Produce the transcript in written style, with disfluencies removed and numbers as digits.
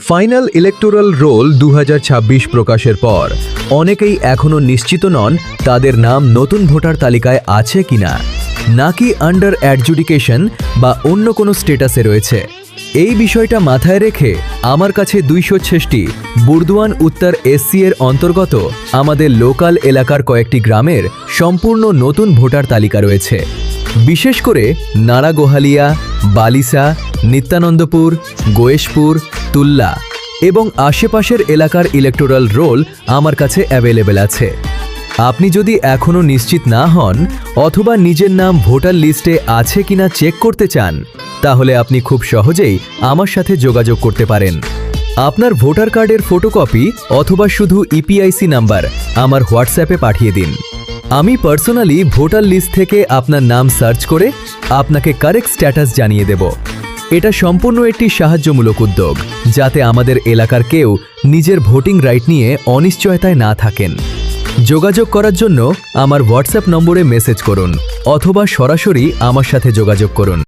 Final electoral role 2026 প্রকাশের পর অনেকেই এখনও নিশ্চিত নন তাদের নাম নতুন ভোটার তালিকায় আছে কিনা, নাকি আন্ডার অ্যাডজুডিকেশন বা অন্য কোনো স্ট্যাটাসে রয়েছে। এই বিষয়টা মাথায় রেখে আমার কাছে 206টি বুর্দওয়ান উত্তর এসসি এর অন্তর্গত আমাদের লোকাল এলাকার কয়েকটি গ্রামের সম্পূর্ণ নতুন ভোটার তালিকা রয়েছে। বিশেষ করে নাড়াগোহালিয়া, বালিসা, নিত্যানন্দপুর, গোয়েশপুর, তুল্লা এবং আশেপাশের এলাকার ইলেকটোরাল রোল আমার কাছে অ্যাভেলেবেল আছে। আপনি যদি এখনও নিশ্চিত না হন অথবা নিজের নাম ভোটার লিস্টে আছে কিনা চেক করতে চান, তাহলে আপনি খুব সহজেই আমার সাথে যোগাযোগ করতে পারেন। আপনার ভোটার কার্ডের ফটোকপি অথবা শুধু ইপিআইসি নাম্বার আমার হোয়াটসঅ্যাপে পাঠিয়ে দিন। আমি পার্সোনালি ভোটার লিস্ট থেকে আপনার নাম সার্চ করে আপনাকে কারেক্ট স্ট্যাটাস জানিয়ে দেব। এটা সম্পূর্ণ একটি সাহায্যমূলক উদ্যোগ, যাতে আমাদের এলাকার কেউ নিজের ভোটিং রাইট নিয়ে অনিশ্চয়তায় না থাকেন। যোগাযোগ করার জন্য আমার হোয়াটসঅ্যাপ নম্বরে মেসেজ করুন অথবা সরাসরি আমার সাথে যোগাযোগ করুন।